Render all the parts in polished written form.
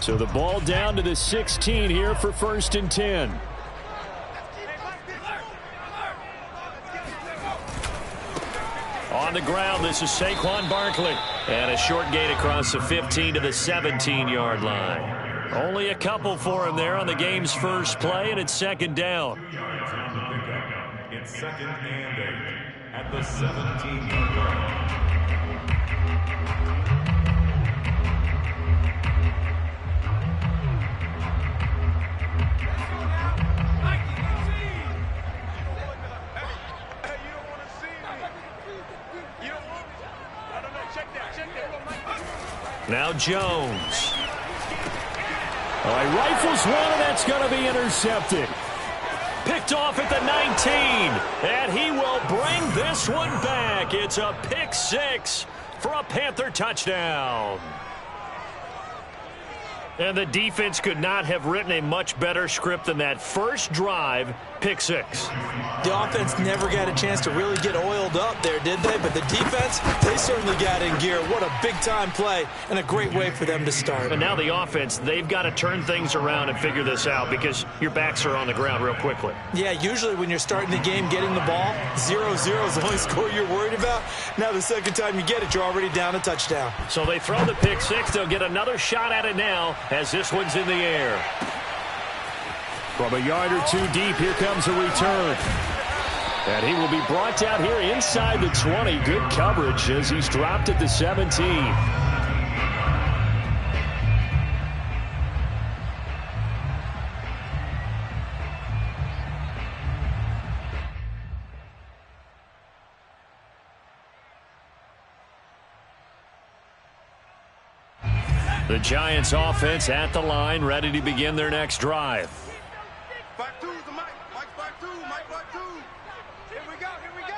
So the ball down to the 16 here for 1st and 10. On the ground, this is Saquon Barkley. And a short gain across the 15 to the 17-yard line. Only a couple for him there on the game's first play, and it's 2nd down. It's 2nd and 8 at the 17-yard line. Now Jones. All right, rifles one, and that's going to be intercepted. Picked off at the 19, and he will bring this one back. It's a pick 6 for a Panther touchdown. And the defense could not have written a much better script than that first drive, pick 6. The offense never got a chance to really get oiled up there, did they? But the defense, they certainly got in gear. What a big-time play and a great way for them to start. And now the offense, they've got to turn things around and figure this out because your backs are on the ground real quickly. Yeah, usually when you're starting the game getting the ball, 0-0 is the only score you're worried about. Now the second time you get it, you're already down a touchdown. So they throw the pick 6. They'll get another shot at it now as this one's in the air. From a yard or two deep, here comes a return. And he will be brought down here inside the 20. Good coverage as he's dropped at the 17. The Giants offense at the line, ready to begin their next drive. Back two, the Mike. Mike back two. Mike back two. Here we go. Here we go.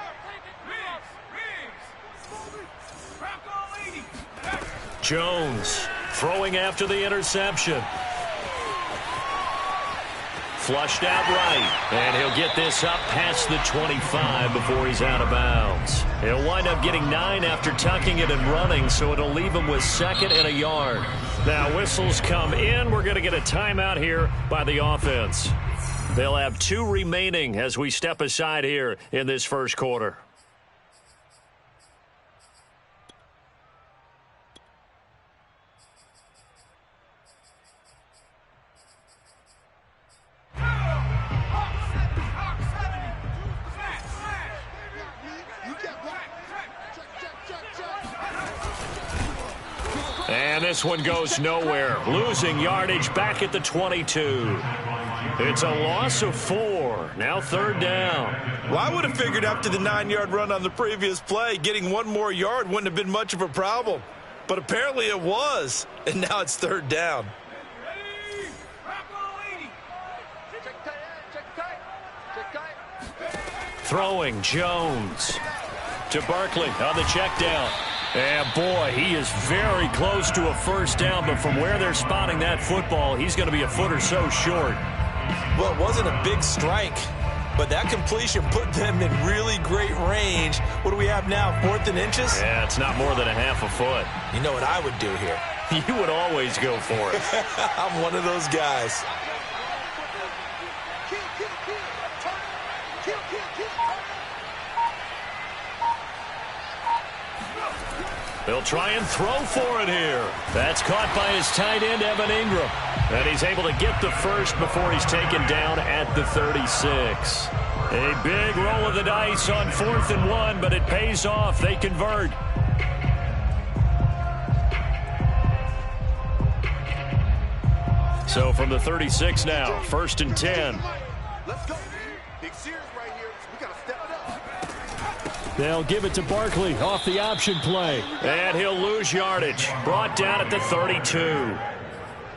Jones throwing after the interception. Flushed out right, and he'll get this up past the 25 before he's out of bounds. He'll wind up getting 9 after tucking it and running, so it'll leave him with 2nd and a yard. Now whistles come in. We're going to get a timeout here by the offense. They'll have 2 remaining as we step aside here in this first quarter. And this one goes nowhere. Losing yardage back at the 22. It's a loss of 4. Now 3rd down. Well, I would have figured after the 9-yard run on the previous play, getting 1 more yard wouldn't have been much of a problem. But apparently it was. And now it's 3rd down. Throwing Jones to Barkley on the check down. And boy, he is very close to a first down, but from where they're spotting that football, he's going to be a foot or so short. Well, it wasn't a big strike, but that completion put them in really great range. What do we have now, 4th and inches? Yeah, it's not more than a half a foot. You know what I would do here? You would always go for it. I'm one of those guys. They'll try and throw for it here. That's caught by his tight end, Evan Ingram. And he's able to get the first before he's taken down at the 36. A big roll of the dice on 4th and 1, but it pays off. They convert. So from the 36 now, 1st and 10. Let's go. Big Sears right here. We got to step it up. They'll give it to Barkley off the option play. And he'll lose yardage. Brought down at the 32.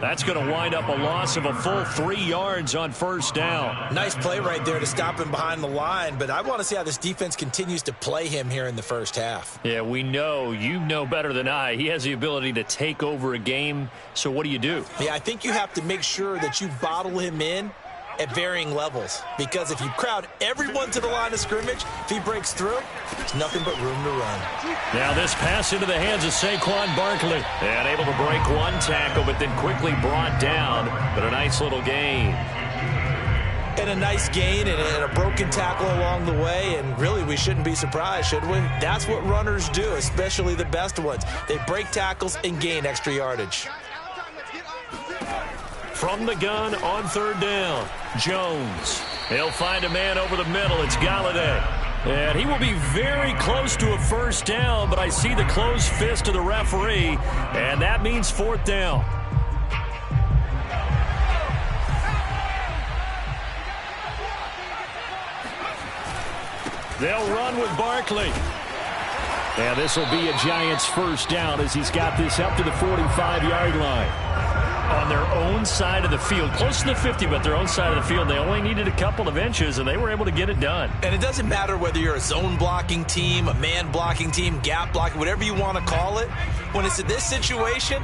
That's going to wind up a loss of a full 3 yards on 1st down. Nice play right there to stop him behind the line, but I want to see how this defense continues to play him here in the first half. Yeah, we know. You know better than I. He has the ability to take over a game, so what do you do? Yeah, I think you have to make sure that you bottle him in at varying levels. Because if you crowd everyone to the line of scrimmage, if he breaks through, there's nothing but room to run. Now this pass into the hands of Saquon Barkley. And able to break one tackle, but then quickly brought down. But a nice little gain. And a nice gain and a broken tackle along the way. And really, we shouldn't be surprised, should we? That's what runners do, especially the best ones. They break tackles and gain extra yardage. From the gun on third down, Jones. He'll find a man over the middle. It's Galladay. And he will be very close to a first down, but I see the closed fist of the referee, and that means fourth down. They'll run with Barkley. And this will be a Giants first down as he's got this up to the 45-yard line. On their own side of the field, close to the 50, but their own side of the field. They only needed a couple of inches, and they were able to get it done. And it doesn't matter whether you're a zone blocking team, a man blocking team, gap blocking, whatever you want to call it. When it's in this situation,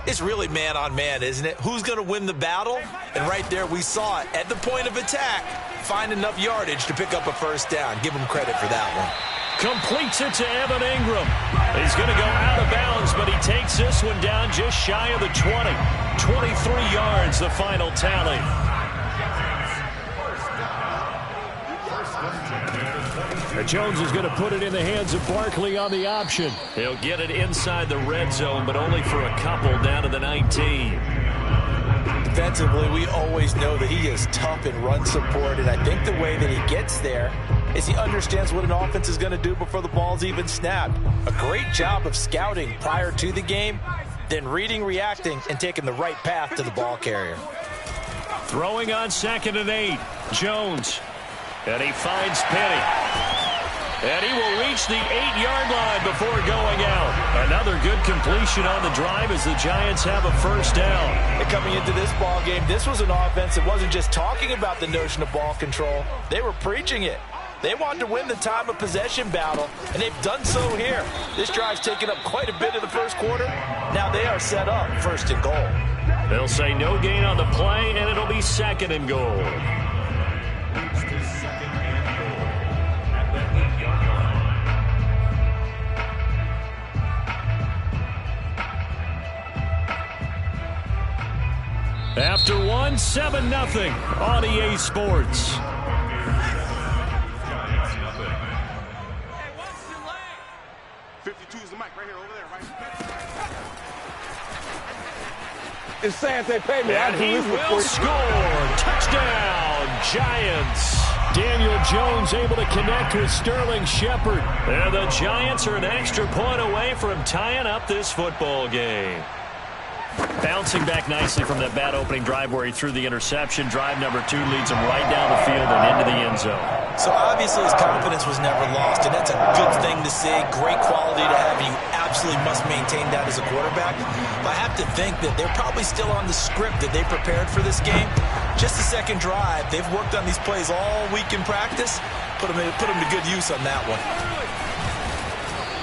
it's really man on man, isn't it? Who's going to win the battle? And right there we saw it. At the point of attack, find enough yardage to pick up a first down. Give him credit for that one. Completes it to Evan Ingram. He's going to go out of bounds, but he takes this one down just shy of the 20. 23 yards, the final tally. Jones is going to put it in the hands of Barkley on the option. He'll get it inside the red zone, but only for a couple down to the 19. Defensively, we always know that he is tough in run support, and I think the way that he gets there is he understands what an offense is going to do before the ball's even snapped. A great job of scouting prior to the game, then reading, reacting, and taking the right path to the ball carrier. Throwing on 2nd and 8, Jones. And he finds Penny. And he will reach the 8-yard line before going out. Another good completion on the drive as the Giants have a first down. And coming into this ball game, this was an offense that wasn't just talking about the notion of ball control. They were preaching it. They wanted to win the time of possession battle, and they've done so here. This drive's taken up quite a bit of the first quarter. Now they are set up 1st and goal. They'll say no gain on the play, and it'll be 2nd and goal. After one, 7-0 on EA Sports. It's saying they pay me. And he will score. Touchdown, Giants. Daniel Jones able to connect with Sterling Shepard. And the Giants are an extra point away from tying up this football game. Bouncing back nicely from that bad opening drive where he threw the interception. Drive number 2 leads him right down the field and into the end zone. So obviously his confidence was never lost, and that's a good thing to see. Great quality to have. You absolutely must maintain that as a quarterback. But I have to think that they're probably still on the script that they prepared for this game. Just the second drive. They've worked on these plays all week in practice. Put them to good use on that one.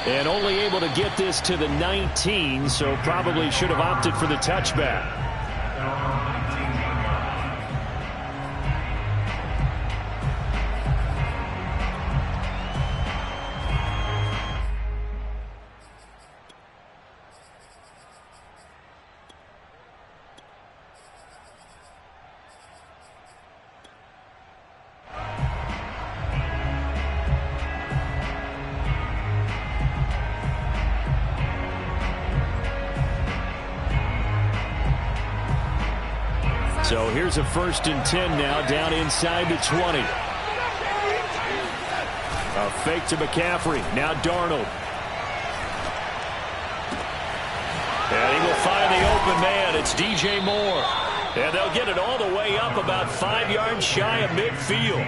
And only able to get this to the 19, so probably should have opted for the touchback. So here's a 1st and 10 now, down inside the 20. A fake to McCaffrey. Now Darnold. And he will find the open man. It's DJ Moore. And they'll get it all the way up about 5 yards shy of midfield.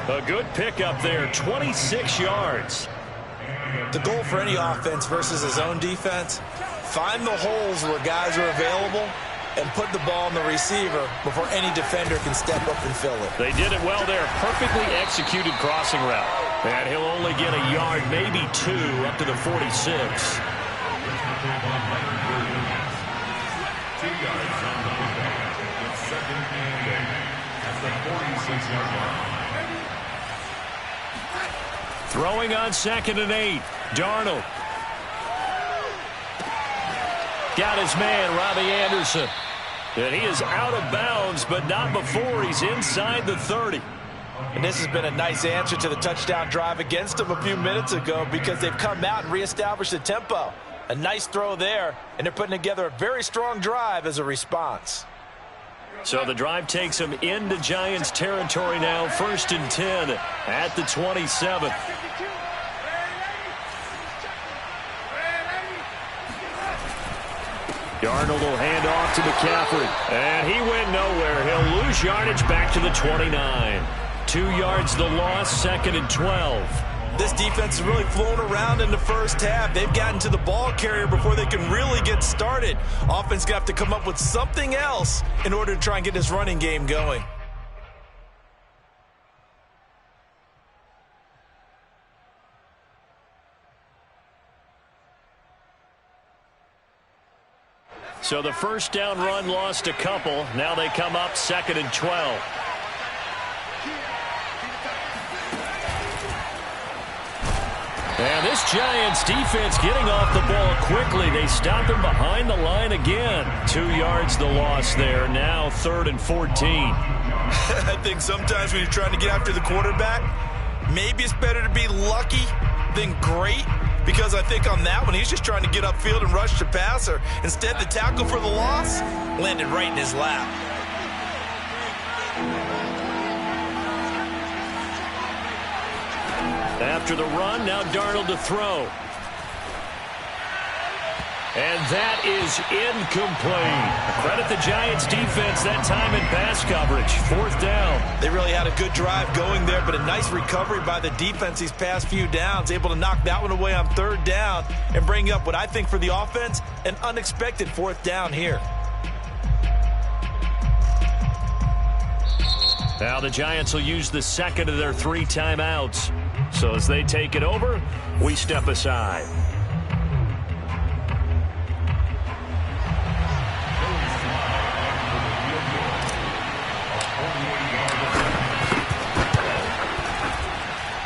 A good pickup there, 26 yards. The goal for any offense versus a zone defense, find the holes where guys are available and put the ball in the receiver before any defender can step up and fill it. They did it well there. Perfectly executed crossing route. And he'll only get a yard, maybe 2, up to the 46. 2 yards on the pickup. It's 2nd and 8 at the 26-yard line. Throwing on 2nd and 8. Darnold. Got his man, Robbie Anderson. And he is out of bounds, but not before he's inside the 30. And this has been a nice answer to the touchdown drive against them a few minutes ago because they've come out and reestablished the tempo. A nice throw there, and they're putting together a very strong drive as a response. So the drive takes them into Giants territory now, 1st and 10 at the 27. Darnold will hand off to McCaffrey. And he went nowhere. He'll lose yardage back to the 29. 2 yards the loss, 2nd and 12. This defense has really flown around in the first half. They've gotten to the ball carrier before they can really get started. Offense going to have to come up with something else in order to try and get this running game going. So the first down run lost a couple. Now they come up 2nd and 12. And this Giants defense getting off the ball quickly. They stop him behind the line again. 2 yards the loss there. Now 3rd and 14. I think sometimes when you're trying to get after the quarterback, maybe it's better to be lucky than great. Because I think on that one, he's just trying to get upfield and rush the passer. Instead, the tackle for the loss landed right in his lap. After the run, now Darnold to throw. And that is incomplete. Credit the Giants defense that time in pass coverage. 4th down. They really had a good drive going there, but a nice recovery by the defense these past few downs. Able to knock that one away on 3rd down and bring up what I think for the offense, an unexpected 4th down here. Now the Giants will use the 2nd of their 3 timeouts. So as they take it over, we step aside.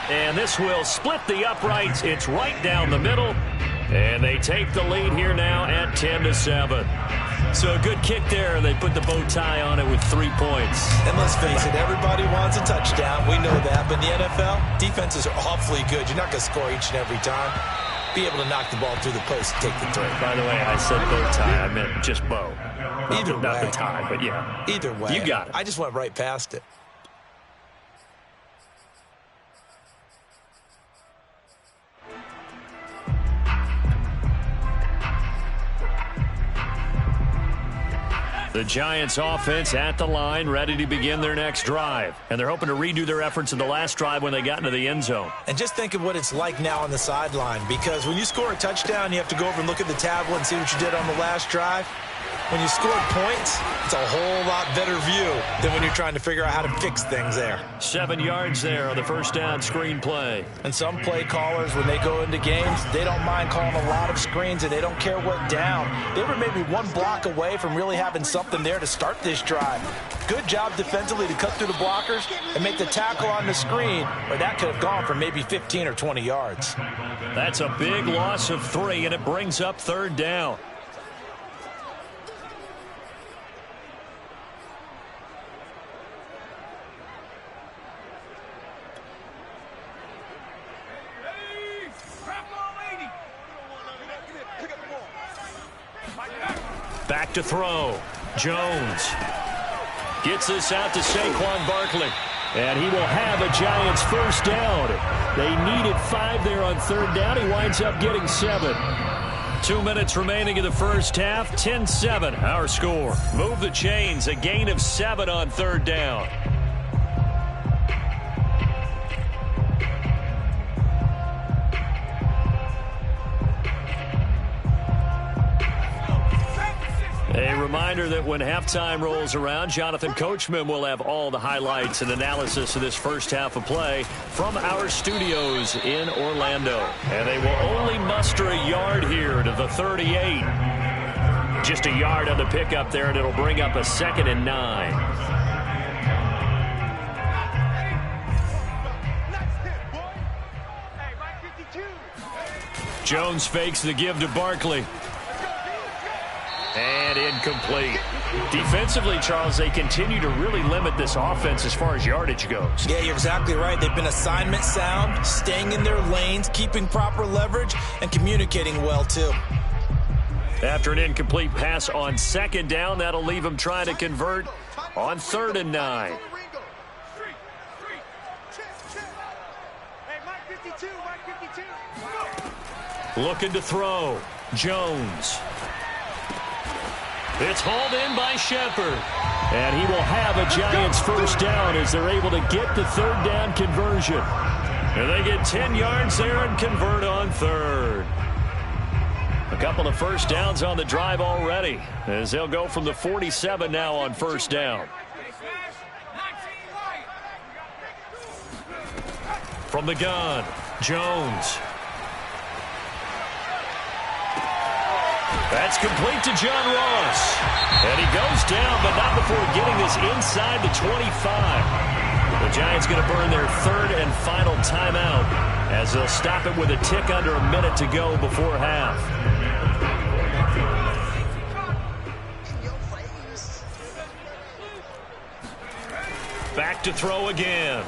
And this will split the uprights. It's right down the middle. And they take the lead here now at 10-7. So a good kick there. They put the bow tie on it with 3 points. And let's face it, everybody wants a touchdown. We know that. But in the NFL, defenses are awfully good. You're not going to score each and every time. Be able to knock the ball through the post and take the throw. By the way, I said bow tie. I meant just bow. Either way. Not the tie, but yeah. Either way. You got it. I just went right past it. The Giants offense at the line, ready to begin their next drive. And they're hoping to redo their efforts in the last drive when they got into the end zone. And just think of what it's like now on the sideline, because when you score a touchdown, you have to go over and look at the tablet and see what you did on the last drive. When you score points, it's a whole lot better view than when you're trying to figure out how to fix things there. 7 yards there on the first down screen play. And some play callers, when they go into games, they don't mind calling a lot of screens, and they don't care what down. They were maybe one block away from really having something there to start this drive. Good job defensively to cut through the blockers and make the tackle on the screen, or that could have gone for maybe 15 or 20 yards. That's a big loss of 3, and it brings up 3rd down. Back to throw. Jones gets this out to Saquon Barkley. And he will have a Giants first down. They needed 5 there on 3rd down. He winds up getting 7. 2 minutes remaining in the first half. 10-7, our score. Move the chains. A gain of 7 on 3rd down. A reminder that when halftime rolls around, Jonathan Coachman will have all the highlights and analysis of this first half of play from our studios in Orlando. And they will only muster a yard here to the 38. Just a yard on the pickup there, and it'll bring up a 2nd and 9. Jones fakes the give to Barkley. And incomplete. Defensively, Charles, they continue to really limit this offense as far as yardage goes. Yeah, you're exactly right. They've been assignment sound, staying in their lanes, keeping proper leverage, and communicating well, too. After an incomplete pass on second down, that'll leave them trying to convert on 3rd and 9. Looking to throw. Jones. It's hauled in by Shepard. And he will have a Giants first down as they're able to get the 3rd down conversion. And they get 10 yards there and convert on 3rd. A couple of first downs on the drive already as they'll go from the 47 now on first down. From the gun, Jones. That's complete to John Ross. And he goes down, but not before getting this inside the 25. The Giants going to burn their 3rd and final timeout as they'll stop it with a tick under a minute to go before half. Back to throw again.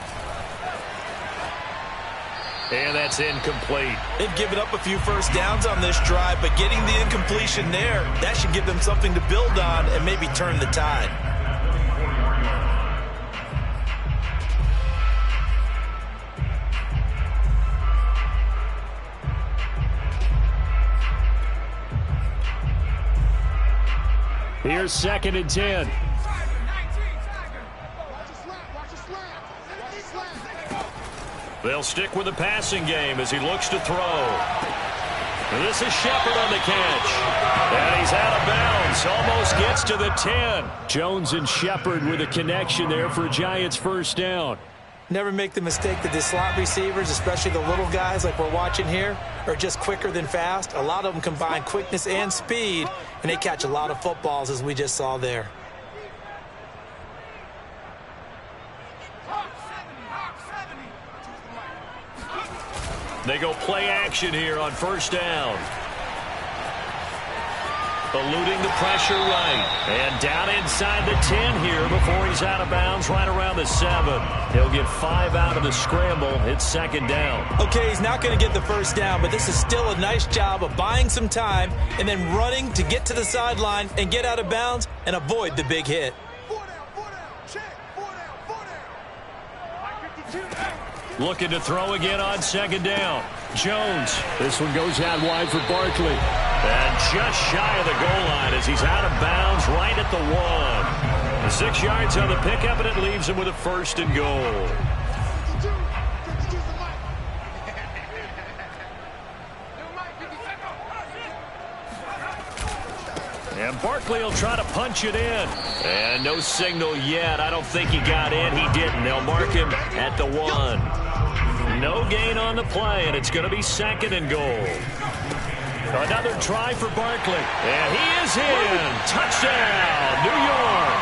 And that's incomplete. They've given up a few first downs on this drive, but getting the incompletion there, that should give them something to build on and maybe turn the tide. Here's 2nd and 10. They'll stick with the passing game as he looks to throw. And this is Shepard on the catch. And he's out of bounds. Almost gets to the 10. Jones and Shepard with a connection there for a Giants first down. Never make the mistake that the slot receivers, especially the little guys like we're watching here, are just quicker than fast. A lot of them combine quickness and speed, and they catch a lot of footballs as we just saw there. They go play action here on first down. Eluding the pressure right. And down inside the 10 here before he's out of bounds right around the 7. He'll get 5 out of the scramble. It's 2nd down. Okay, he's not going to get the first down, but this is still a nice job of buying some time and then running to get to the sideline and get out of bounds and avoid the big hit. Looking to throw again on 2nd down. Jones. This one goes out wide for Barkley. And just shy of the goal line as he's out of bounds right at the 1. 6 yards on the pickup, and it leaves him with a 1st and goal. And Barkley will try to punch it in. And no signal yet. I don't think he got in. He didn't. They'll mark him at the 1. No gain on the play, and it's going to be 2nd and goal. Another try for Barkley. And he is in. Touchdown, New York.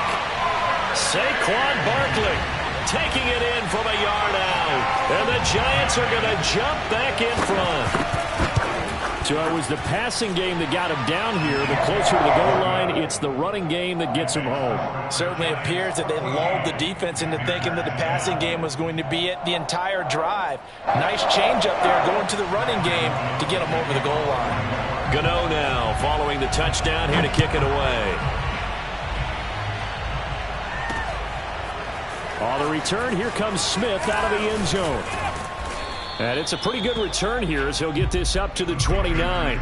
Saquon Barkley taking it in from a yard out. And the Giants are going to jump back in front. So it was the passing game that got him down here. The closer to the goal line, it's the running game that gets him home. Certainly appears that they lulled the defense into thinking that the passing game was going to be it the entire drive. Nice change up there going to the running game to get him over the goal line. Gano now following the touchdown here to kick it away. On the return, here comes Smith out of the end zone. And it's a pretty good return here as he'll get this up to the 29.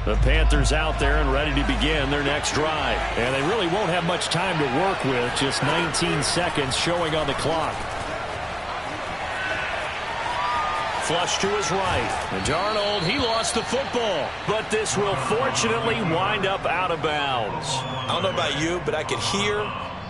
The Panthers out there and ready to begin their next drive. And they really won't have much time to work with. Just 19 seconds showing on the clock. flush to his right. And Darnold, he lost the football. But this will fortunately wind up out of bounds. I don't know about you, but I could hear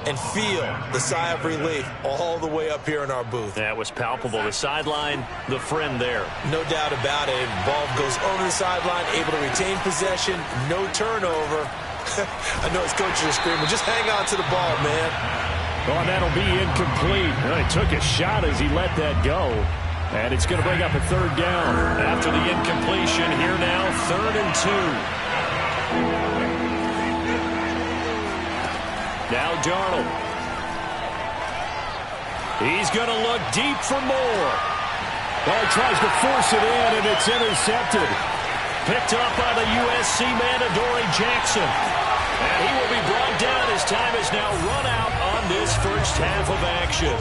and feel the sigh of relief all the way up here in our booth. That was palpable. The sideline, the friend there. No doubt about it. Ball goes over the sideline, able to retain possession, no turnover. I know his coaches are screaming, just hang on to the ball, man. Oh, that'll be incomplete. He took a shot as he let that go. And it's going to bring up a third down. After the incompletion, here now, 3rd and 2. Now Darnold. He's going to look deep for more. Well, he tries to force it in, and it's intercepted. Picked up by the USC man, Adoree Jackson. And he will be brought down as time is now run out on this first half of action.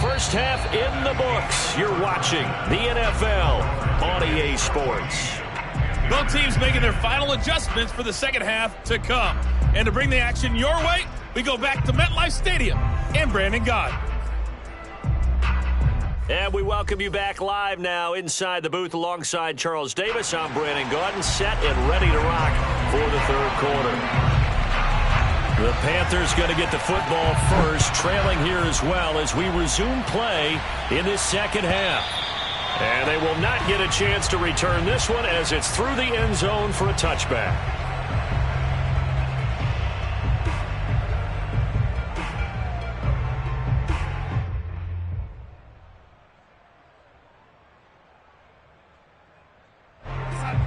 First half in the books. You're watching the NFL on EA Sports. Both teams making their final adjustments for the second half to come. And to bring the action your way, we go back to MetLife Stadium and Brandon Gott. And we welcome you back live now inside the booth alongside Charles Davis. I'm Brandon Gordon, set and ready to rock for the third quarter. The Panthers going to get the football first, trailing here as well as we resume play in this second half. And they will not get a chance to return this one as it's through the end zone for a touchback.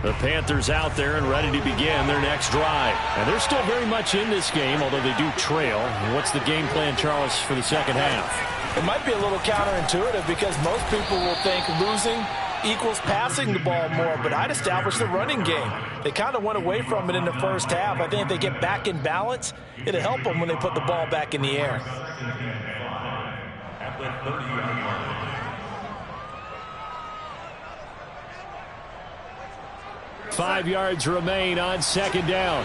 The Panthers out there and ready to begin their next drive. And they're still very much in this game, although they do trail. What's the game plan, Charles, for the second half? It might be a little counterintuitive because most people will think losing equals passing the ball more, but I'd establish the running game. They kind of went away from it in the first half. I think if they get back in balance, it'll help them when they put the ball back in the air. At the 30-yard line. 5 yards remain on second down.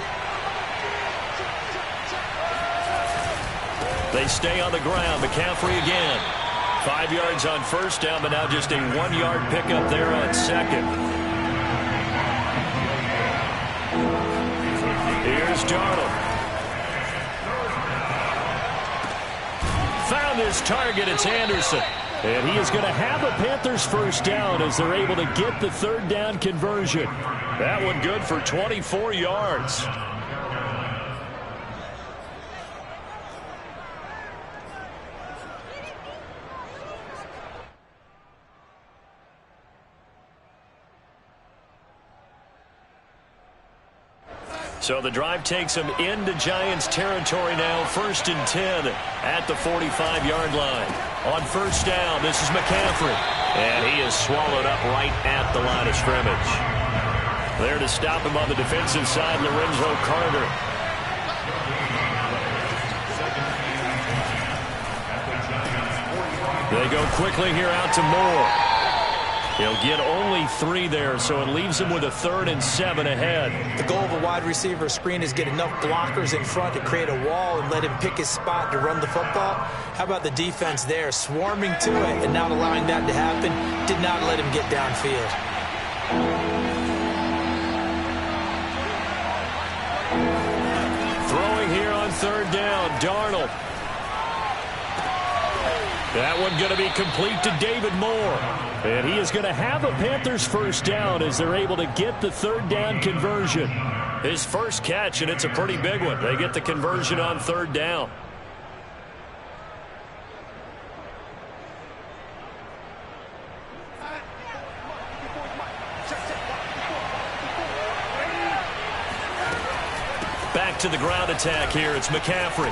They stay on the ground. McCaffrey again. 5 yards on first down, but now just a 1-yard pickup there on second. Here's Darnold. Found his target. It's Anderson. And he is going to have a Panthers first down as they're able to get the third down conversion. That one good for 24 yards. So the drive takes them into Giants territory now. 1st and 10 at the 45-yard line. On first down, this is McCaffrey. And he is swallowed up right at the line of scrimmage. There to stop him on the defensive side, Lorenzo Carter. They go quickly here out to Moore. He'll get only 3 there, so it leaves him with a 3rd and 7 ahead. The goal of a wide receiver screen is get enough blockers in front to create a wall and let him pick his spot to run the football. How about the defense there, swarming to it and not allowing that to happen? Did not let him get downfield. Throwing here on third down, Darnold. That one going to be complete to David Moore. And he is going to have a Panthers first down as they're able to get the third down conversion. His first catch, and it's a pretty big one. They get the conversion on third down. Back to the ground attack here. It's McCaffrey.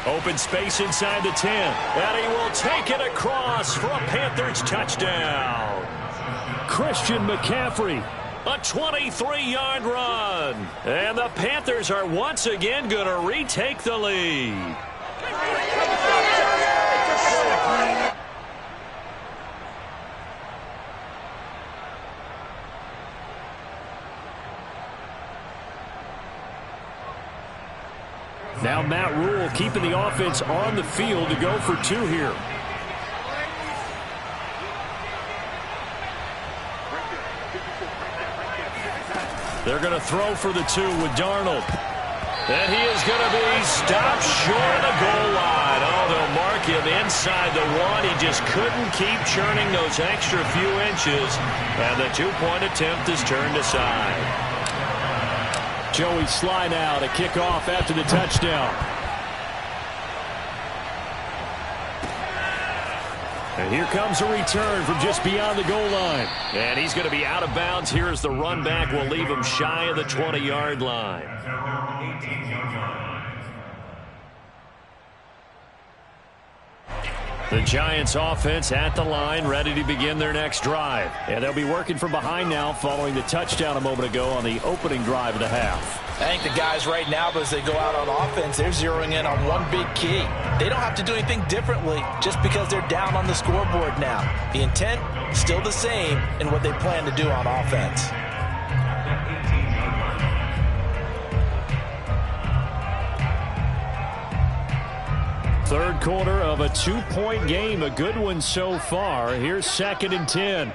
Open space inside the 10. And he will take it across for a Panthers touchdown. Christian McCaffrey, a 23-yard run. And the Panthers are once again going to retake the lead. Now Matt Rule keeping the offense on the field to go for 2 here. They're going to throw for the 2 with Darnold. And he is going to be stopped short of the goal line. Oh, they'll mark him inside the 1. He just couldn't keep churning those extra few inches. And the 2-point attempt is turned aside. Joey Sly now to kick off after the touchdown. And here comes a return from just beyond the goal line. And he's going to be out of bounds here as the run back will leave him shy of the 20-yard line. The Giants offense at the line, ready to begin their next drive. And they'll be working from behind now following the touchdown a moment ago on the opening drive of the half. I think the guys right now, as they go out on offense, they're zeroing in on one big key. They don't have to do anything differently just because they're down on the scoreboard now. The intent, still the same in what they plan to do on offense. Third quarter of a 2-point game, a good one so far. Here's 2nd and 10.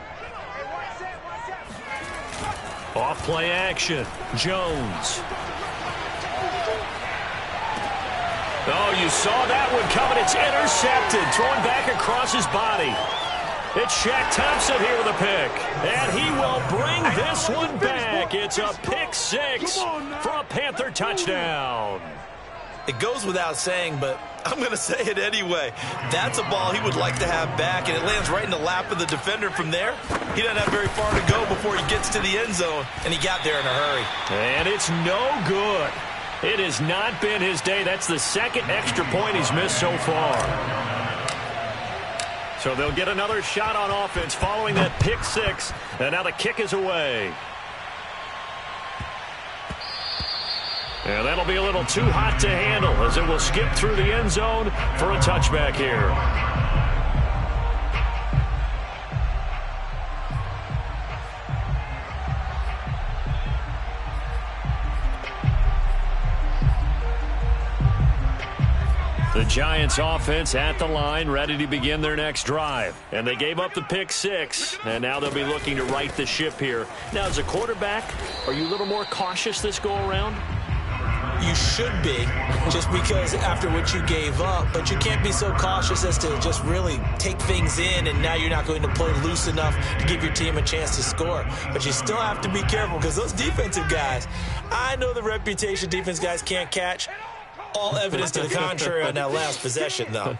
Off play action. Jones. Oh, you saw that one coming. It's intercepted. Throwing back across his body. It's Shaq Thompson here with a pick. And he will bring this one back. It's a pick 6 for a Panther touchdown. It goes without saying, but I'm going to say it anyway. That's a ball he would like to have back, and it lands right in the lap of the defender from there. He doesn't have very far to go before he gets to the end zone, and he got there in a hurry. And it's no good. It has not been his day. That's the 2nd extra point he's missed so far. So they'll get another shot on offense following that pick 6, and now the kick is away. And that'll be a little too hot to handle as it will skip through the end zone for a touchback here. The Giants offense at the line, ready to begin their next drive. And they gave up the pick 6, and now they'll be looking to right the ship here. Now, as a quarterback, are you a little more cautious this go-around? You should be, just because after what you gave up, but you can't be so cautious as to just really take things in, and now you're not going to play loose enough to give your team a chance to score. But you still have to be careful because those defensive guys, I know the reputation defense guys can't catch. All evidence to the contrary on that last possession, though.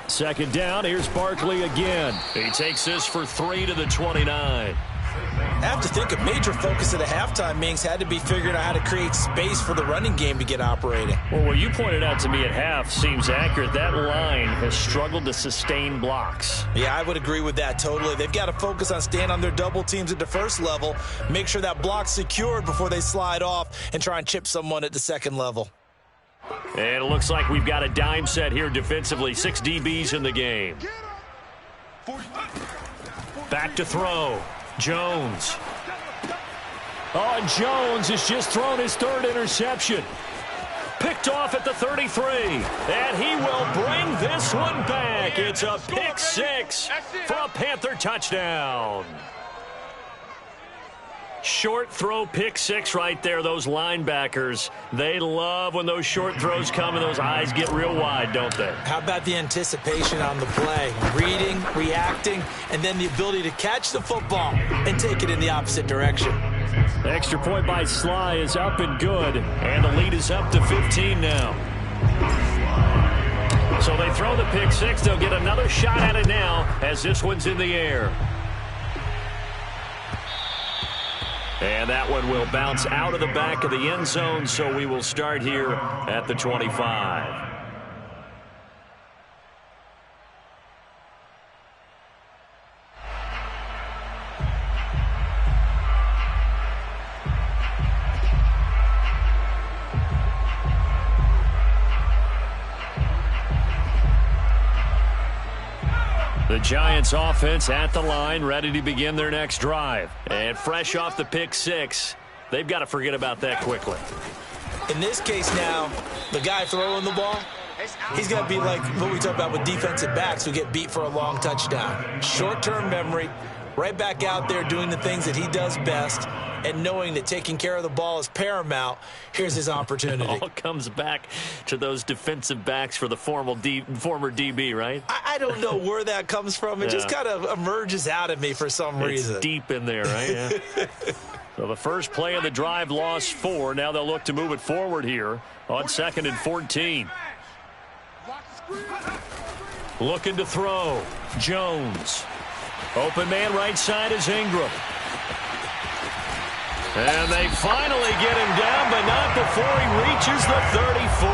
2nd down, here's Barkley again. He takes this for 3 to the 29. I have to think a major focus at the halftime, Mings, had to be figuring out how to create space for the running game to get operating. Well, what you pointed out to me at half seems accurate. That line has struggled to sustain blocks. Yeah, I would agree with that totally. They've got to focus on staying on their double teams at the first level, make sure that block's secured before they slide off and try and chip someone at the second level. And it looks like we've got a dime set here defensively. 6 DBs in the game. Back to throw. Jones. Oh, and Jones has just thrown his 3rd interception. Picked off at the 33. And he will bring this one back. It's a pick 6 for a Panther touchdown. Short throw pick 6 right there. Those linebackers, they love when those short throws come and those eyes get real wide, don't they? How about the anticipation on the play? Reading, reacting, and then the ability to catch the football and take it in the opposite direction. Extra point by Sly is up and good. And the lead is up to 15 now. So they throw the pick 6. They'll get another shot at it now as this one's in the air. And that one will bounce out of the back of the end zone, so we will start here at the 25. The Giants offense at the line, ready to begin their next drive. And fresh off the pick 6, they've got to forget about that quickly. In this case now, the guy throwing the ball, he's got to be like what we talk about with defensive backs who get beat for a long touchdown. Short-term memory, right back out there doing the things that he does best, and knowing that taking care of the ball is paramount. Here's his opportunity. It all comes back to those defensive backs for the former DB, right? I don't know where that comes from. It just kind of emerges out of me for some reason. It's deep in there, right? Yeah. So the first play of the drive lost 4. Now they'll look to move it forward here on 2nd and 14. Looking to throw. Jones. Open man right side is Ingram. And they finally get him down, but not before he reaches the 34.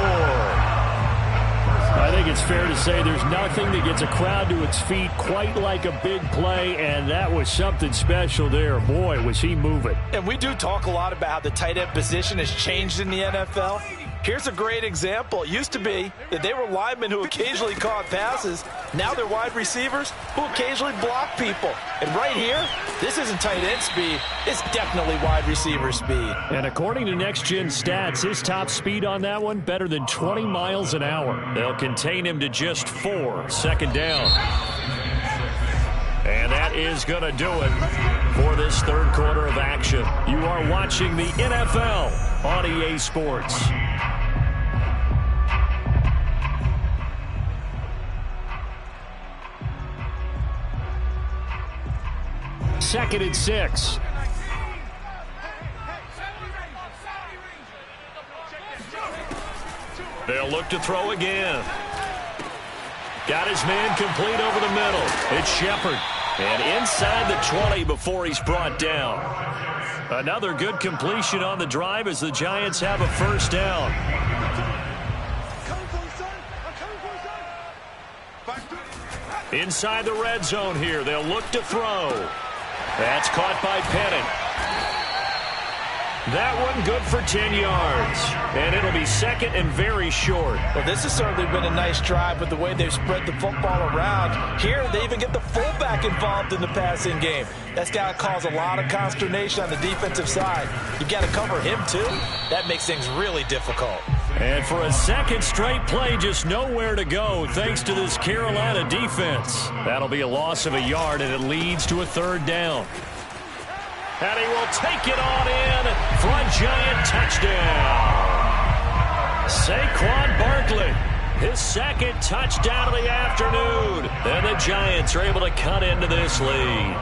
I think it's fair to say there's nothing that gets a crowd to its feet quite like a big play, and that was something special there. Boy, was he moving. And we do talk a lot about how the tight end position has changed in the NFL. Here's a great example. It used to be that they were linemen who occasionally caught passes. Now they're wide receivers who occasionally block people. And right here, this isn't tight end speed. It's definitely wide receiver speed. And according to Next Gen Stats, his top speed on that one, better than 20 miles an hour. They'll contain him to just 4. 2nd down. And that is going to do it for this third quarter of action. You are watching the NFL on EA Sports. Second and 6. They'll look to throw again. Got his man complete over the middle. It's Shepard. And inside the 20 before he's brought down. Another good completion on the drive as the Giants have a first down. Inside the red zone here. They'll look to throw. That's caught by Pennant. That one good for 10 yards. And it'll be 2nd and very short. Well, this has certainly been a nice drive with the way they've spread the football around. Here, they even get the fullback involved in the passing game. That's got to cause a lot of consternation on the defensive side. You've got to cover him, too. That makes things really difficult. And for a second straight play, just nowhere to go thanks to this Carolina defense. That'll be a loss of a yard, and it leads to a 3rd down. And he will take it on in for a Giant touchdown. Saquon Barkley, his 2nd touchdown of the afternoon. And the Giants are able to cut into this lead.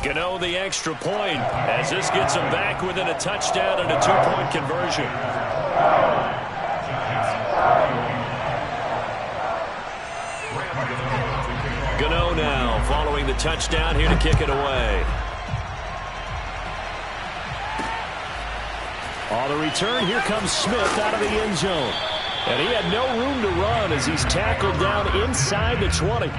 Gano the extra point as this gets him back within a touchdown and a 2-point conversion. Gano now following the touchdown here to kick it away. On the return, here comes Smith out of the end zone. And he had no room to run as he's tackled down inside the 20.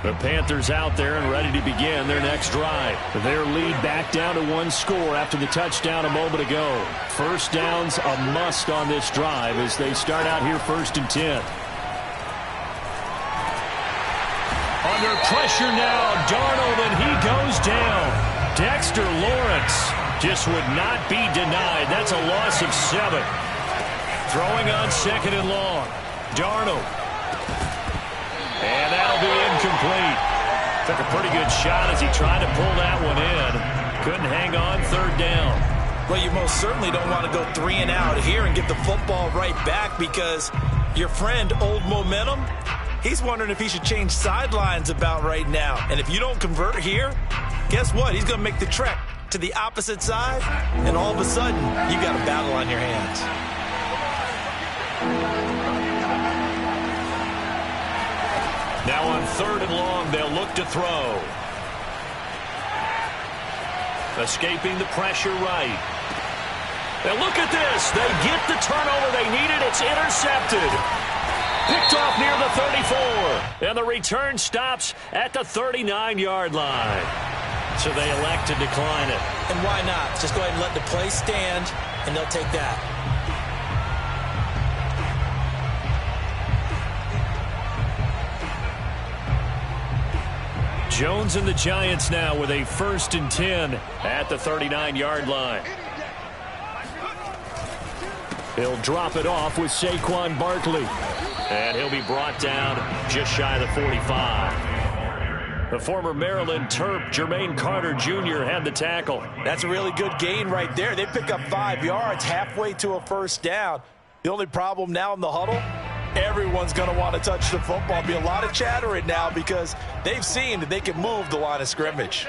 The Panthers out there and ready to begin their next drive. Their lead back down to 1 score after the touchdown a moment ago. First down's a must on this drive as they start out here 1st and 10. Under pressure now, Darnold, and he goes down. Dexter Lawrence just would not be denied. That's a loss of 7. Throwing on 2nd and long. Darnold. And that'll be incomplete. Took a pretty good shot as he tried to pull that one in. Couldn't hang on 3rd down. Well, you most certainly don't want to go 3 and out here and get the football right back because your friend, Old Momentum, he's wondering if he should change sidelines about right now. And if you don't convert here, guess what? He's going to make the trek to the opposite side, and all of a sudden, you got a battle on your hands. Now on 3rd and long, they'll look to throw. Escaping the pressure right. Now look at this. They get the turnover they needed. It's intercepted. Picked off near the 34. And the return stops at the 39-yard line. So they elect to decline it. And why not? Just go ahead and let the play stand, and they'll take that. Jones and the Giants now with a 1st and 10 at the 39-yard line. He'll drop it off with Saquon Barkley. And he'll be brought down just shy of the 45. The former Maryland Terp, Jermaine Carter Jr. had the tackle. That's a really good gain right there. They pick up 5 yards halfway to a 1st down. The only problem now in the huddle, everyone's going to want to touch the football. Be a lot of chattering now because they've seen that they can move the line of scrimmage.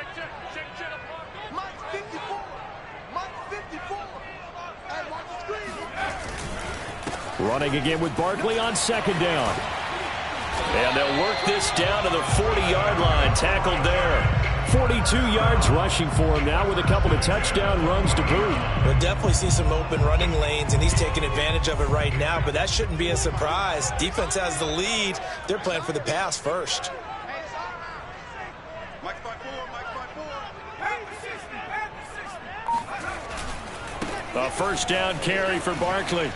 Running again with Barkley on 2nd down. And they'll work this down to the 40-yard line. Tackled there. 42 yards rushing for him now with a couple of touchdown runs to boot. We'll definitely see some open running lanes, and he's taking advantage of it right now, but that shouldn't be a surprise. Defense has the lead. They're playing for the pass first. A 1st down carry for Barkley.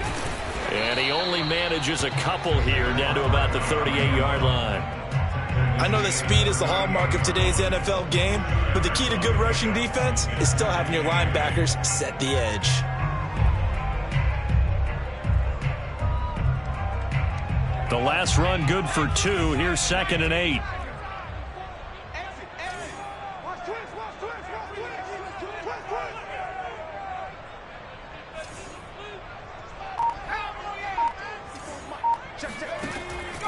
And he only manages a couple here down to about the 38-yard line. I know that speed is the hallmark of today's NFL game, but the key to good rushing defense is still having your linebackers set the edge. The last run good for 2. Here's 2nd and 8.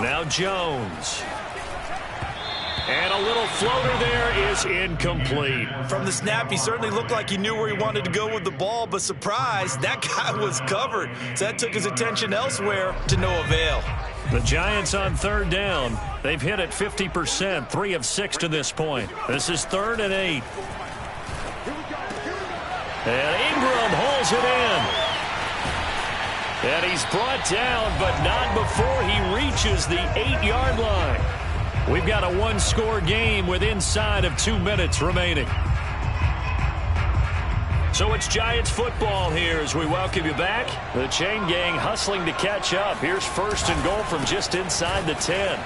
Now Jones. And a little floater there is incomplete. From the snap, he certainly looked like he knew where he wanted to go with the ball, but surprise, that guy was covered. So that took his attention elsewhere to no avail. The Giants on 3rd down. They've hit it 50%, 3 of 6 to this point. This is 3rd and 8. And Ingram holds it in. And he's brought down, but not before he reaches the 8-yard line. We've got a 1-score game with inside of 2 minutes remaining. So it's Giants football here as we welcome you back. The chain gang hustling to catch up. Here's 1st and goal from just inside the 10.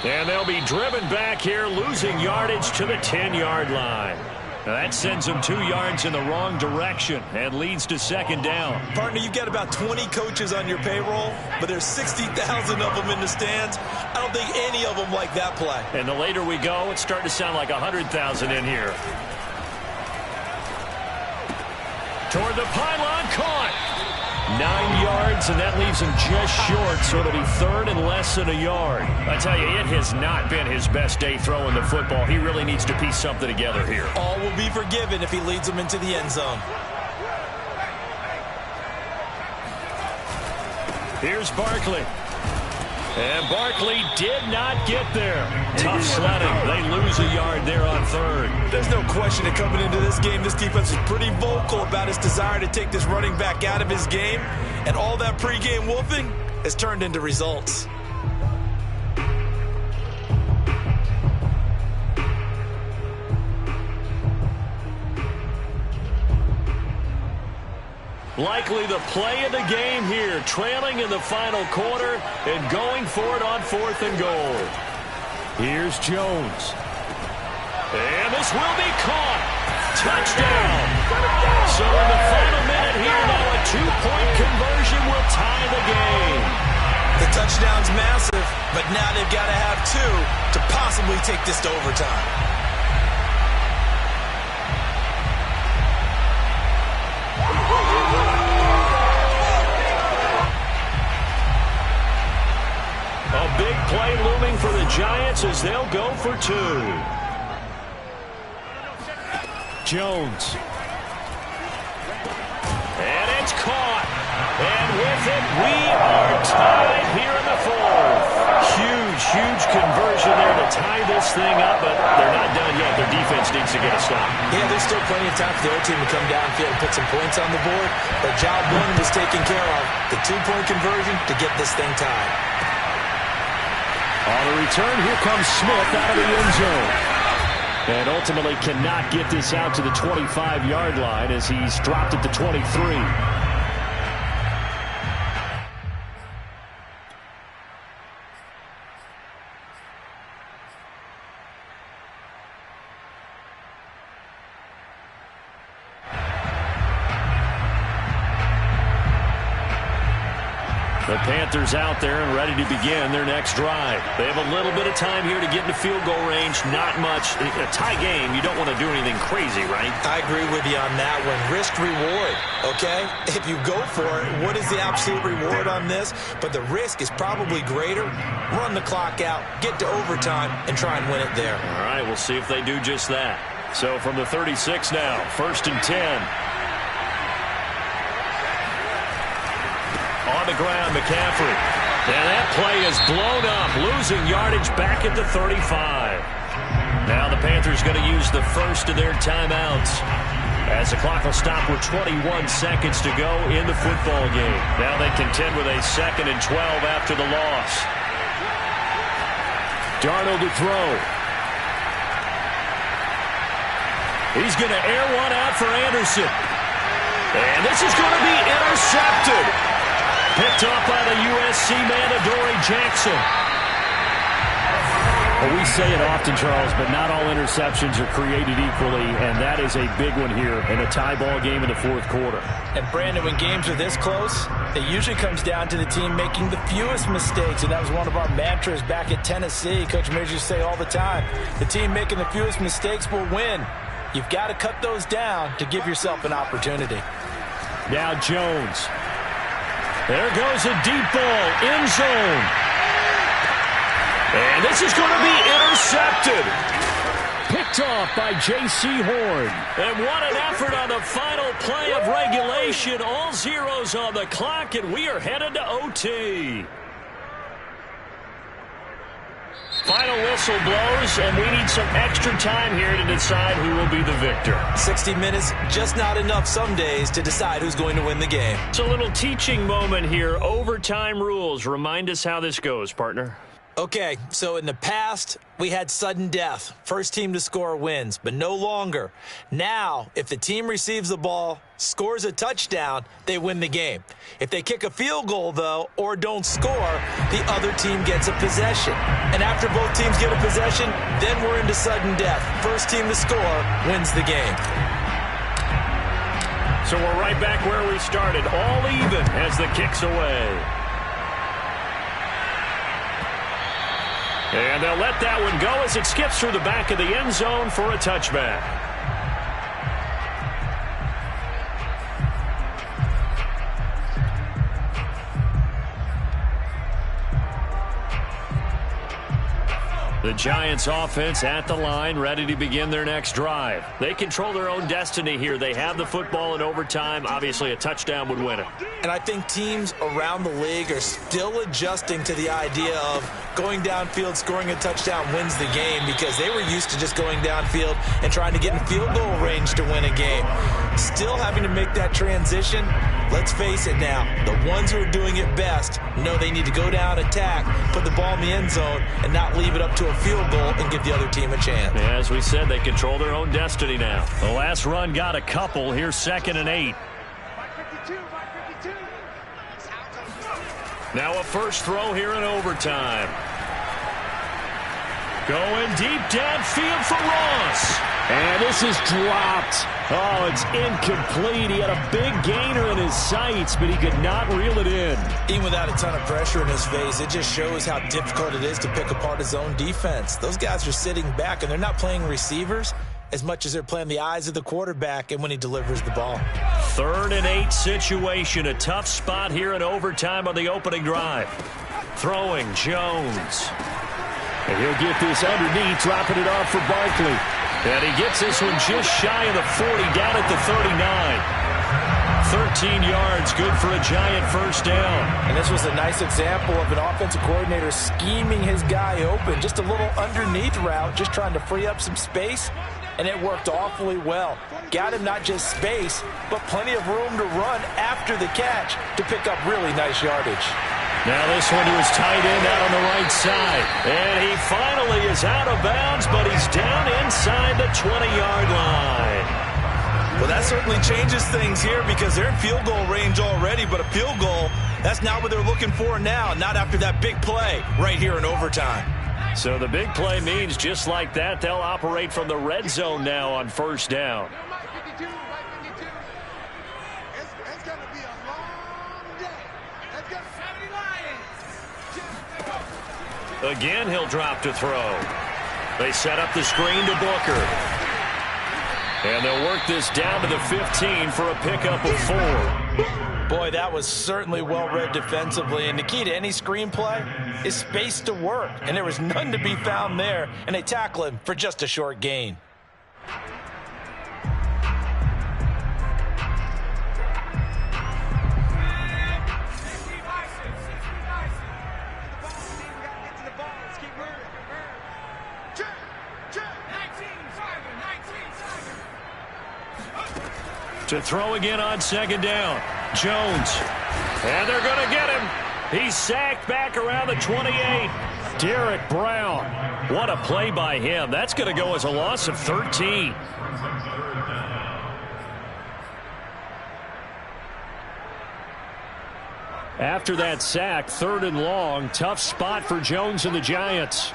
And they'll be driven back here, losing yardage to the 10-yard line. Now that sends them 2 yards in the wrong direction and leads to 2nd down. Partner, you've got about 20 coaches on your payroll, but there's 60,000 of them in the stands. I don't think any of them like that play. And the later we go, it's starting to sound like 100,000 in here. Toward the pylon, caught. 9 yards, and that leaves him just short, so it'll be 3rd and less than a yard. I tell you, it has not been his best day throwing the football. He really needs to piece something together here. All will be forgiven if he leads them into the end zone. Here's Barkley. And Barkley did not get there. Tough sledding. They lose a yard there on 3rd. There's no question that coming into this game, this defense is pretty vocal about his desire to take this running back out of his game. And all that pregame wolfing has turned into results. Likely the play of the game here, trailing in the final quarter and going for it on 4th and goal. Here's Jones. And this will be caught. Touchdown. So in the final minute here now, a 2-point conversion will tie the game. The touchdown's massive, but now they've got to have 2 to possibly take this to overtime. A big play looming for the Giants as they'll go for 2. Jones. And it's caught. And with it, we are tied here in the 4th. Huge conversion there to tie this thing up, but they're not done yet. Their defense needs to get a stop. Yeah, there's still plenty of time for their team to come downfield and put some points on the board, but job 1 was taken care of. The 2-point conversion to get this thing tied. On the return, here comes Smith out of the end zone. And ultimately cannot get this out to the 25-yard line as he's dropped at the 23. The Panthers out there and ready to begin their next drive. They have a little bit of time here to get into field goal range. Not much. A tie game, you don't want to do anything crazy, right? I agree with you on that one. Risk reward, okay? If you go for it, what is the absolute reward on this? But the risk is probably greater. Run the clock out, get to overtime, and try and win it there. All right, we'll see if they do just that. So from the 36 now, 1st and 10. On the ground, McCaffrey. And that play is blown up, losing yardage back at the 35. Now the Panthers going to use the first of their timeouts, as the clock will stop with 21 seconds to go in the football game. Now they contend with a 2nd and 12 after the loss. Darnold to throw. He's going to air one out for Anderson. And this is going to be intercepted. Picked up by the USC man, Adoree Jackson. Well, we say it often, Charles, but not all interceptions are created equally, and that is a big one here in a tie ball game in the 4th quarter. And, Brandon, when games are this close, it usually comes down to the team making the fewest mistakes, and that was one of our mantras back at Tennessee. Coach Mears used to say all the time, the team making the fewest mistakes will win. You've got to cut those down to give yourself an opportunity. Now Jones. There goes a deep ball, end zone. And this is going to be intercepted. Picked off by J.C. Horn. And what an effort on the final play of regulation. All zeros on the clock, and we are headed to OT. Final whistle blows, and we need some extra time here to decide who will be the victor. 60 minutes, just not enough some days to decide who's going to win the game. It's a little teaching moment here. Overtime rules. Remind us how this goes, partner. Okay, so in the past, we had sudden death. First team to score wins, but no longer. Now, if the team receives the ball, scores a touchdown, they win the game. If they kick a field goal, though, or don't score, the other team gets a possession. And after both teams get a possession, then we're into sudden death. First team to score wins the game. So we're right back where we started, all even as the kick's away. And they'll let that one go as it skips through the back of the end zone for a touchback. The Giants offense at the line, ready to begin their next drive. They control their own destiny here. They have the football in overtime. Obviously, a touchdown would win it. And I think teams around the league are still adjusting to the idea of going downfield, scoring a touchdown wins the game, because they were used to just going downfield and trying to get in field goal range to win a game. Still having to make that transition. Let's face it now, the ones who are doing it best know they need to go down, attack, put the ball in the end zone, and not leave it up to a field goal and give the other team a chance. Yeah, as we said, they control their own destiny now. The last run got a couple. Here's 2nd and 8. Now a first throw here in overtime. Going deep downfield for Ross. And this is dropped. Oh, it's incomplete. He had a big gainer in his sights, but he could not reel it in. Even without a ton of pressure in his face, it just shows how difficult it is to pick apart his own defense. Those guys are sitting back, and they're not playing receivers as much as they're playing the eyes of the quarterback and when he delivers the ball. 3rd and 8 situation. A tough spot here in overtime on the opening drive. Throwing Jones. And he'll get this underneath, dropping it off for Barkley. And he gets this one just shy of the 40, down at the 39. 13 yards, good for a Giant first down. And this was a nice example of an offensive coordinator scheming his guy open. Just a little underneath route, just trying to free up some space, and it worked awfully well. Got him not just space, but plenty of room to run after the catch to pick up really nice yardage. Now this one to his tight end out on the right side. And he finally is out of bounds, but he's down inside the 20-yard line. Well, that certainly changes things here because they're in field goal range already, but a field goal, that's not what they're looking for now, not after that big play right here in overtime. So the big play means just like that, they'll operate from the red zone now on first down. It's going to be a long day. Again, he'll drop to throw. They set up the screen to Booker. And they'll work this down to the 15 for a pickup of 4. Boy, that was certainly well-read defensively. And the key to any screenplay is space to work. And there was none to be found there. And they tackle him for just a short gain. To throw again on second down. Jones. And they're going to get him. He's sacked back around the 28. Derek Brown. What a play by him. That's going to go as a loss of 13. After that sack, 3rd and long. Tough spot for Jones and the Giants.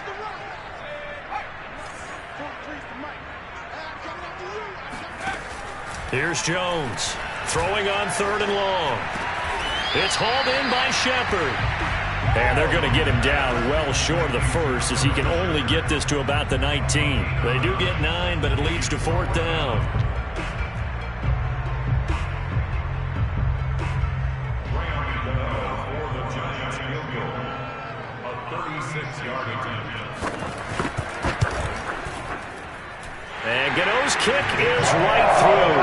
Here's Jones, throwing on 3rd and long. It's hauled in by Shepard. And they're going to get him down well short of the first, as he can only get this to about the 19. They do get 9, but it leads to 4th down. For the Giants field goal, a 36-yard attempt. And Gano's kick is right through.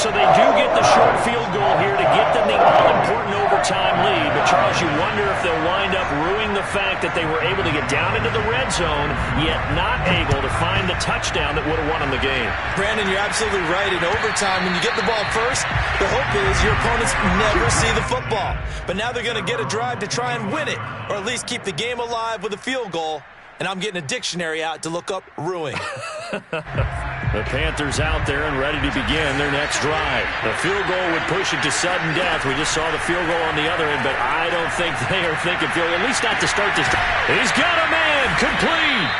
So they do get the short field goal here to get them the all-important overtime lead. But, Charles, you wonder if they'll wind up ruining the fact that they were able to get down into the red zone, yet not able to find the touchdown that would have won them the game. Brandon, you're absolutely right. In overtime, when you get the ball first, the hope is your opponents never see the football. But now they're going to get a drive to try and win it, or at least keep the game alive with a field goal. And I'm getting a dictionary out to look up ruin. The Panthers out there and ready to begin their next drive. The field goal would push it to sudden death. We just saw the field goal on the other end, but I don't think they are thinking field goal, at least not to start this drive. He's got a man, complete.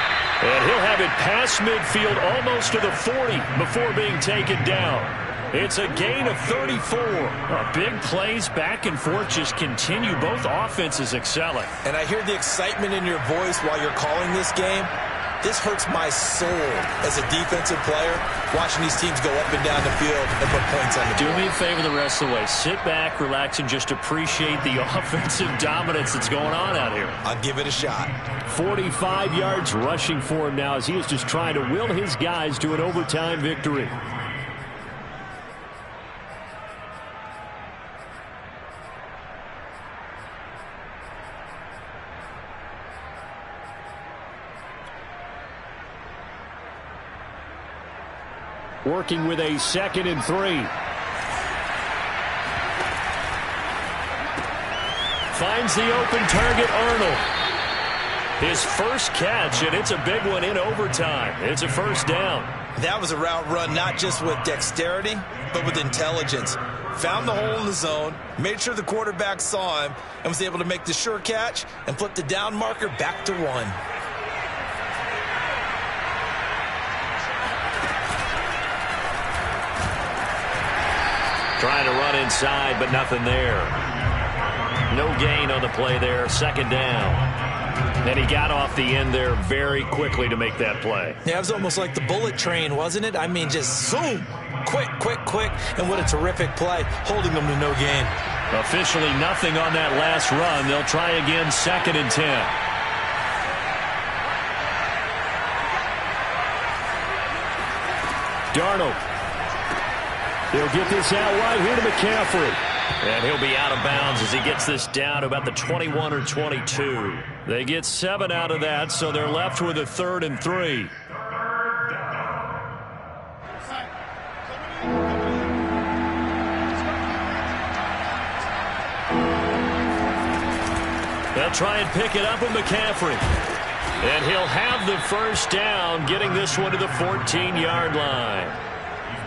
And he'll have it past midfield almost to the 40 before being taken down. It's a gain of 34. Big plays back and forth just continue. Both offenses excelling. And I hear the excitement in your voice while you're calling this game. This hurts my soul as a defensive player, watching these teams go up and down the field and put points on the board. Do me a favor the rest of the way. Sit back, relax, and just appreciate the offensive dominance that's going on out here. I'll give it a shot. 45 yards rushing for him now as he is just trying to will his guys to an overtime victory. Working with a 2nd and 3. Finds the open target, Arnold. His first catch, and it's a big one in overtime. It's a first down. That was a route run not just with dexterity, but with intelligence. Found the hole in the zone, made sure the quarterback saw him, and was able to make the sure catch and flip the down marker back to 1. Trying to run inside, but nothing there. No gain on the play there. 2nd down. And he got off the end there very quickly to make that play. Yeah, it was almost like the bullet train, wasn't it? I mean, just zoom. Quick, quick, quick. And what a terrific play, holding them to no gain. Officially nothing on that last run. They'll try again, 2nd and 10. Darnold. He'll get this out wide here to McCaffrey. And he'll be out of bounds as he gets this down to about the 21 or 22. They get 7 out of that, so they're left with a 3rd and 3. They'll try and pick it up with McCaffrey. And he'll have the first down, getting this one to the 14-yard line.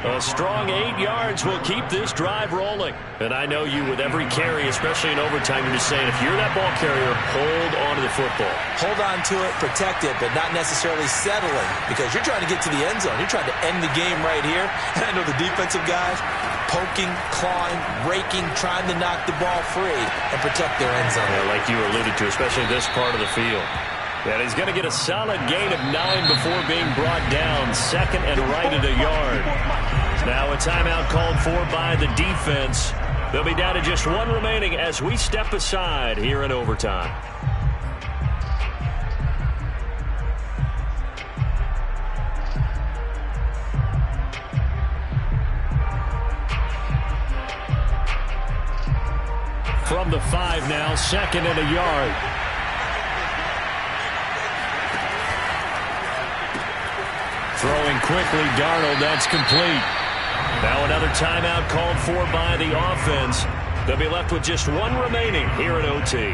A strong 8 yards will keep this drive rolling. And I know you with every carry, especially in overtime, you're just saying if you're that ball carrier, hold on to the football. Hold on to it, protect it, but not necessarily settling because you're trying to get to the end zone. You're trying to end the game right here. And I know the defensive guys, poking, clawing, raking, trying to knock the ball free and protect their end zone. Yeah, like you alluded to, especially this part of the field. And he's going to get a solid gain of 9 before being brought down. Second and right at a yard. Now a timeout called for by the defense. They'll be down to just 1 remaining as we step aside here in overtime. From the 5 now, second and a yard. Throwing quickly, Darnold, that's complete. Now another timeout called for by the offense. They'll be left with just 1 remaining here at OT.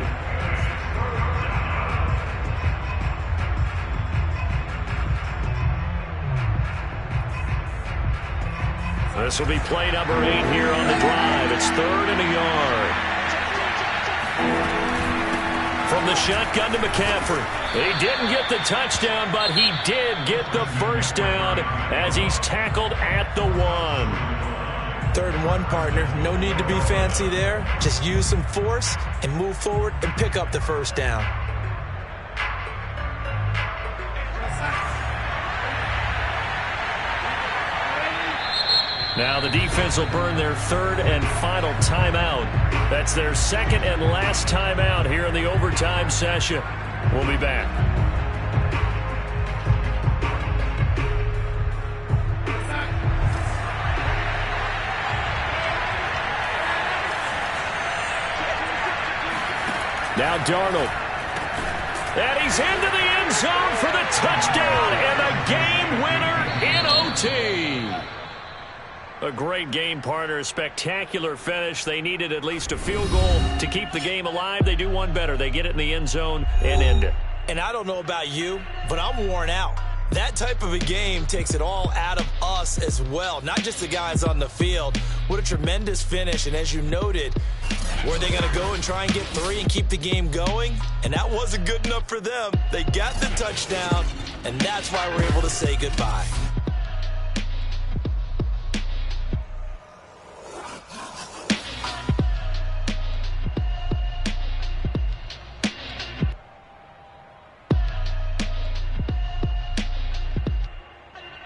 This will be play number 8 here on the drive. It's 3rd and a yard. From the shotgun to McCaffrey. He didn't get the touchdown, but he did get the first down as he's tackled at the 1. 3rd and 1, partner. No need to be fancy there. Just use some force and move forward and pick up the first down. Now the defense will burn their 3rd and final timeout. That's their 2nd and last timeout here in the overtime session. We'll be back. Now Darnold. And he's into the end zone for the touchdown and a game winner in OT. A great game, partner. A spectacular finish. They needed at least a field goal to keep the game alive. They do one better. They get it in the end zone and end it. And I don't know about you, but I'm worn out. That type of a game takes it all out of us as well, not just the guys on the field. What a tremendous finish. And as you noted, were they going to go and try and get 3 and keep the game going? And that wasn't good enough for them. They got the touchdown, and that's why we're able to say goodbye.